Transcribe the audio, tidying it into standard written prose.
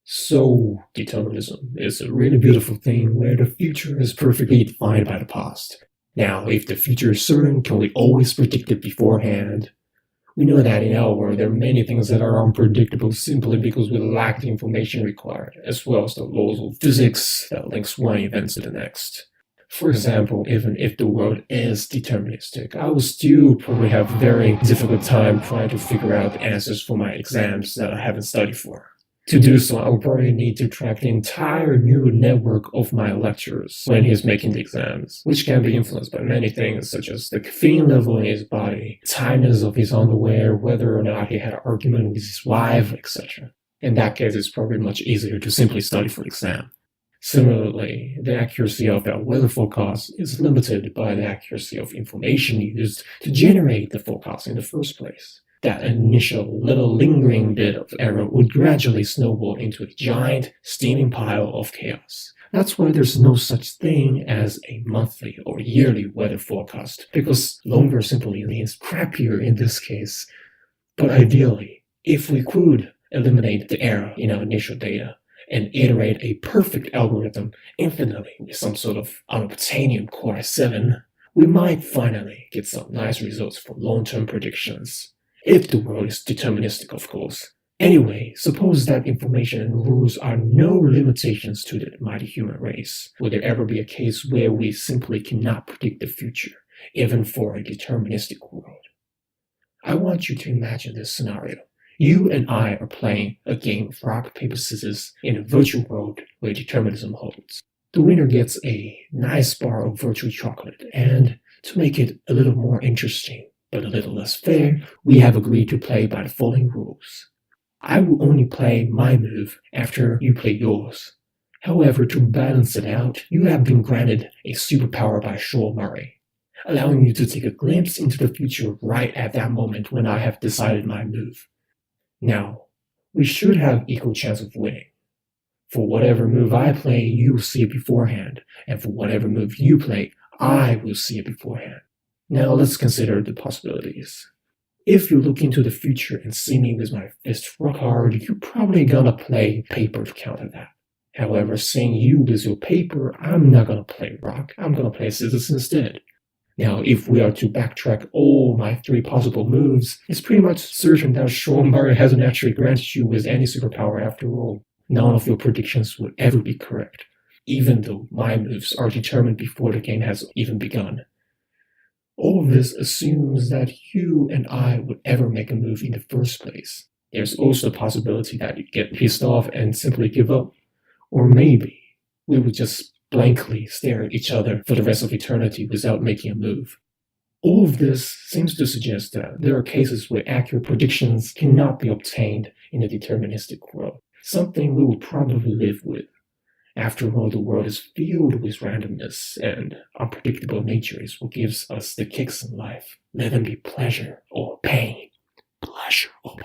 So, determinism is a really beautiful thing where the future is perfectly defined by the past. Now, if the future is certain, can we always predict it beforehand? We know that in our world there are many things that are unpredictable simply because we lack the information required, as well as the laws of physics that links one event to the next. For example, even if the world is deterministic, I will still probably have a very difficult time trying to figure out the answers for my exams that I haven't studied for. To do so, I will probably need to track the entire neural network of my lecturers when he's making the exams, which can be influenced by many things such as the caffeine level in his body, tightness of his underwear, whether or not he had an argument with his wife, etc. In that case, it's probably much easier to simply study for the exam. Similarly, the accuracy of our weather forecast is limited by the accuracy of information used to generate the forecast in the first place. That initial little lingering bit of error would gradually snowball into a giant, steaming pile of chaos. That's why there's no such thing as a monthly or yearly weather forecast, because longer simply means crappier in this case. But ideally, if we could eliminate the error in our initial data and iterate a perfect algorithm infinitely with some sort of unobtainium Core i7, we might finally get some nice results for long-term predictions. If the world is deterministic, of course. Anyway, suppose that information and rules are no limitations to the mighty human race. Will there ever be a case where we simply cannot predict the future, even for a deterministic world? I want you to imagine this scenario. You and I are playing a game of rock, paper, scissors in a virtual world where determinism holds. The winner gets a nice bar of virtual chocolate, and to make it a little more interesting, but a little less fair, we have agreed to play by the following rules. I will only play my move after you play yours. However, to balance it out, you have been granted a superpower by Sean Murray, allowing you to take a glimpse into the future right at that moment when I have decided my move. Now, we should have equal chance of winning. For whatever move I play, you will see it beforehand, and for whatever move you play, I will see it beforehand. Now let's consider the possibilities. If you look into the future and see me with my fist rock hard, you're probably gonna play paper to counter that. However, seeing you with your paper, I'm not gonna play rock, I'm gonna play scissors instead. Now, if we are to backtrack all my 3 possible moves, it's pretty much certain that Sean Murray hasn't actually granted you with any superpower after all. None of your predictions would ever be correct, even though my moves are determined before the game has even begun. All of this assumes that you and I would ever make a move in the first place. There's also the possibility that you get pissed off and simply give up. Or maybe we would just blankly stare at each other for the rest of eternity without making a move. All of this seems to suggest that there are cases where accurate predictions cannot be obtained in a deterministic world, something we will probably live with. After all, the world is filled with randomness, and unpredictable nature is what gives us the kicks in life. Let them be pleasure or pain. Pleasure or pain.